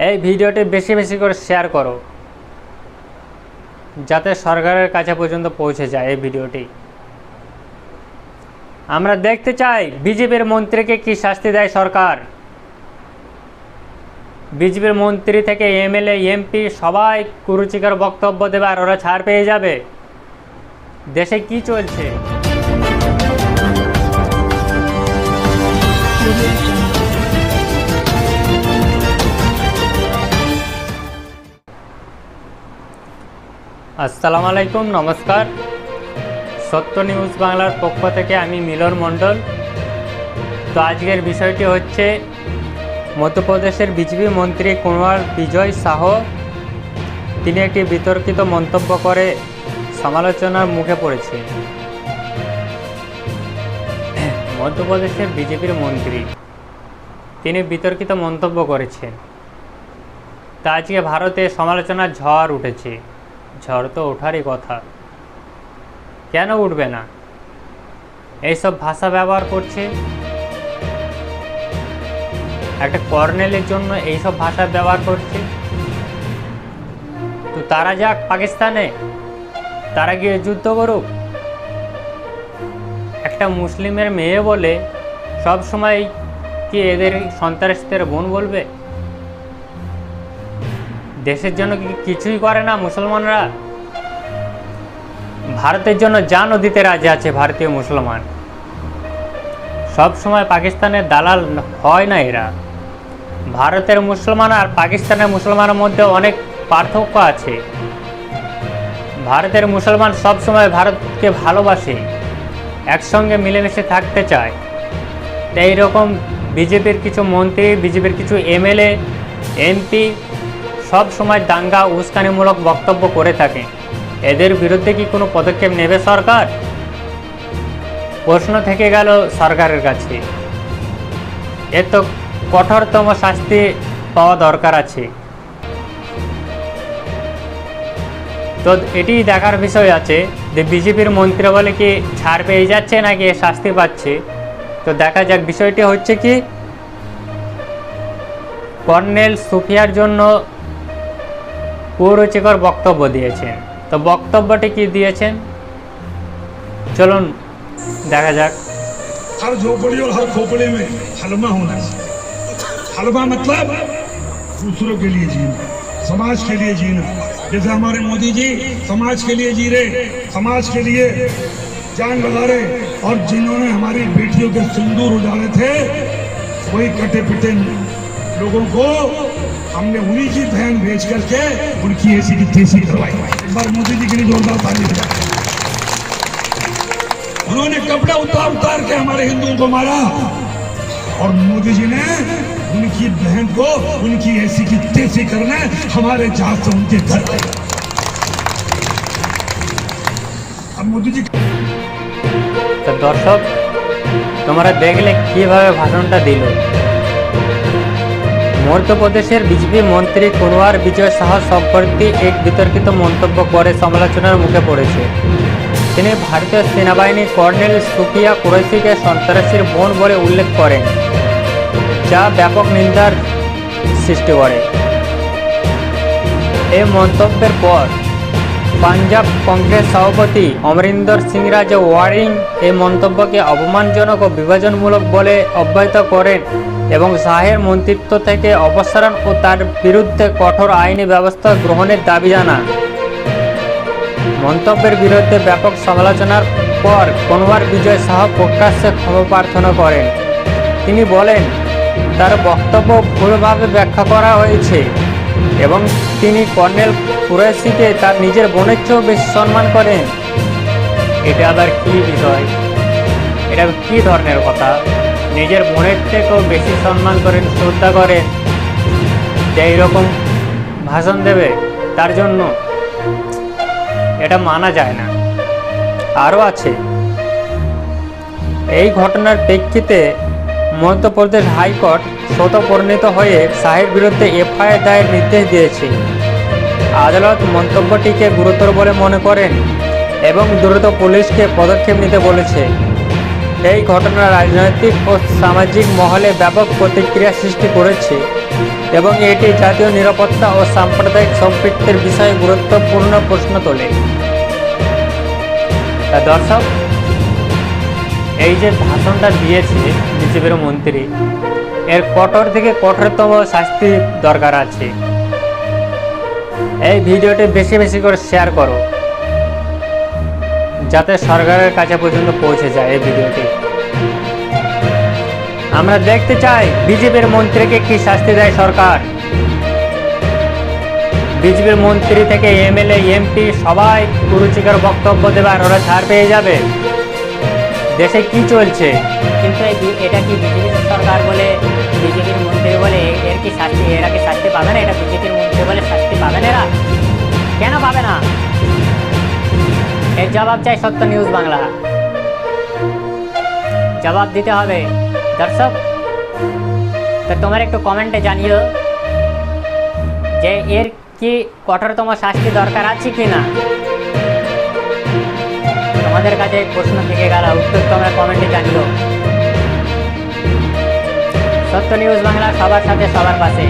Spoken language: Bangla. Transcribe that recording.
এই ভিডিওটি বেশি বেশি করে শেয়ার করো যাতে সরকারের কাছে পর্যন্ত পৌঁছে যায় এই ভিডিওটি। আমরা দেখতে চাই বিজেপির মন্ত্রীকে কি শাস্তি দেয় সরকার। বিজেপির মন্ত্রী থেকে এমএলএ এমপি সবাই কুরুচিকর বক্তব্য দেবে আর ওরা ছাড় পেয়ে যাবে। দেশে কি চলছে? আসসালামু আলাইকুম, নমস্কার। সত্য নিউজ বাংলার পক্ষ থেকে আমি মিলন মণ্ডল। তো আজকের বিষয়টি হচ্ছে মধ্যপ্রদেশের বিজেপি মন্ত্রী কুনওয়ার বিজয় শাহ তিনি একটি বিতর্কিত মন্তব্য করে সমালোচনার মুখে পড়েছে। মধ্যপ্রদেশের বিজেপির মন্ত্রী তিনি বিতর্কিত মন্তব্য করেছেন। তা আজকে ভারতে সমালোচনার ঝড় উঠেছে। ঝড় তো ওঠারই কথা, কেন উঠবে না? এইসব ভাষা ব্যবহার করছে, একটা কর্নেলের জন্য এইসব ভাষা ব্যবহার করছে। তো তারা যাক পাকিস্তানে, তারা গিয়ে যুদ্ধ করুক। একটা মুসলিমের মেয়ে বলে সব সময় কি এদের সন্ত্রাসীদের বোন বলবে? দেশের জন্য কি কিছুই করে না মুসলমানরা? ভারতের জন্য জানও দিতে রাজি আছে ভারতীয় মুসলমান। সব সময় পাকিস্তানের দালাল হয় না এরা। ভারতের মুসলমান আর পাকিস্তানের মুসলমানের মধ্যে অনেক পার্থক্য আছে। ভারতের মুসলমান সব সময় ভারতকে ভালোবাসে, একসঙ্গে মিলেমিশে থাকতে চায়। তাই এইরকম বিজেপির কিছু মন্ত্রী, বিজেপির কিছু এমএলএ এমপি সব সময় দাঙ্গা উস্কানিমূলক বক্তব্য করে থাকে। এদের বিরুদ্ধে কি কোনো পদক্ষেপ নেবে সরকার? প্রশ্ন থেকে গেল সরকারের কাছে। এর তো কঠোরতম শাস্তি পাওয়া দরকার আছে। তো এটি দেখার বিষয় আছে যে বিজেপির মন্ত্রী বলে কি ছাড় পেয়ে যাচ্ছে নাকি শাস্তি পাচ্ছে। তো দেখা যাক। বিষয়টি হচ্ছে কি, কর্নেল সুফিয়ার জন্য কুরুচিকর বক্তব্য দিয়েছেন। তো বক্তব্যটি কি দিয়েছেন চলুন দেখা যাক। हर झोपड़ी और हर खोपड़े में हलवा होना चाहिए। हलवा मतलब दूसरों के लिए जीना, समाज के लिए जीना। जैसे हमारे मोदी जी समाज के लिए जी रहे, समाज के लिए जान लगा रहे। और जिन्होंने हमारी बेटियों के सिंदूर उजाड़े थे, वही कटे पिटे लोगों को हमने उन्हीं की बहन भेज करके उनकी ऐसी की तैसी करवाई। एक बार मोदी जी के लिए जोरदार ताली बजाएं। उन्होंने कपड़ा उतार उतार के हमारे हिंदुओं को मारा और मोदी जी ने उनकी बहन को उनकी ऐसी की तैसी करना हमारे जहाज से उनके घर पे। अब मोदी जी তো দর্শক, তোমরা দেখলে কিভাবে ভাষণটা দিল। মধ্যপ্রদেশের বিজেপি মন্ত্রী কুনওয়ার বিজয় শাহ সম্প্রতি এক বিতর্কিত মন্তব্য করে সমালোচনার মুখে পড়েছে। তিনি ভারতীয় সেনাবাহিনীর কর্নেল সুফিয়া কুরৈশিকে সন্ত্রাসীর বোন বলে উল্লেখ করেন, যা ব্যাপক নিন্দার সৃষ্টি করে। এই মন্তব্যের পর পাঞ্জাব কংগ্রেস সভাপতি অমরিন্দর সিং রাজা ওয়ারিং এই মন্তব্যকে অপমানজনক ও বিভাজনমূলক বলে অব্যাহত করেন এবং শাহের মন্ত্রিত্ব থেকে অপসারণ ও তার বিরুদ্ধে কঠোর আইনি ব্যবস্থা গ্রহণের দাবি জানান। মন্তব্যের বিরুদ্ধে ব্যাপক সমালোচনার পর কুনওয়ার বিজয় শাহ প্রকাশ্যে ক্ষমা প্রার্থনা করেন। তিনি বলেন তার বক্তব্য ভুলভাবে ব্যাখ্যা করা হয়েছে এবং তিনি কর্নেল কুরৈশিকে তার নিজের বোনের চেয়েও বেশি সম্মান করেন। এটা আবার কি বিষয়? এটা কি ধরনের কথা? নিজের বোনের থেকেও বেশি সম্মান করেন, শ্রদ্ধা করেন, যে এইরকম ভাষণ দেবে তার জন্য? এটা মানা যায় না। আরও আছে, এই ঘটনার প্রেক্ষিতে মধ্যপ্রদেশ হাইকোর্ট স্বতঃপরিণত হয়ে শাহের বিরুদ্ধে এফআইআর দায়ের নির্দেশ দিয়েছে। আদালত মন্তব্যটিকে গুরুতর বলে মনে করেন এবং দ্রুত পুলিশকে পদক্ষেপ নিতে বলেছে। এই ঘটনা রাজনৈতিক ও সামাজিক মহলে ব্যাপক প্রতিক্রিয়া সৃষ্টি করেছে এবং এটি জাতীয় নিরাপত্তা ও সাম্প্রদায়িক সম্পৃক্তির বিষয়ে গুরুত্বপূর্ণ প্রশ্ন তোলে। তা দর্শক, এই যে ভাষণটা দিয়েছে বিজেপির মন্ত্রী, এর কঠোর থেকে কঠোরতম শাস্তি দরকার আছে। এই ভিডিওটি বেশি বেশি করে শেয়ার করো, যাতে সরকারের কাছে পর্যন্ত পৌঁছে যায় এই ভিডিওটি। আমরা দেখতে চাই বিজেপির মন্ত্রীকে কি শাস্তি দেয় সরকার। বিজেপির মন্ত্রী থেকে এমএলএ এমপি সবাই কুরুচিকর বক্তব্য দেবে আর ওরা ছাড় পেয়ে যাবে। দেশে কি চলছে? কিন্তু এটা কি বিজেপির সরকার বলে, বিজেপির মন্ত্রী বলে এর কি শাস্তি, এরা কি শাস্তি পাবে না? এটা বিজেপির মন্ত্রী বলে শাস্তি পাবে না? এরা কেন পাবে না? এর জবাব চাই সত্য নিউজ বাংলা। জবাব দিতে হবে দর্শক। তো তোমার একটু কমেন্টে জানিও যে এর কি কঠোরতম শাস্তি দরকার আছে কি না। তোমাদের কাছে প্রশ্ন থেকে গেল, উত্তর তোমরা কমেন্টে জানিও। সত্য নিউজ বাংলা সবার সাথে সবার পাশে।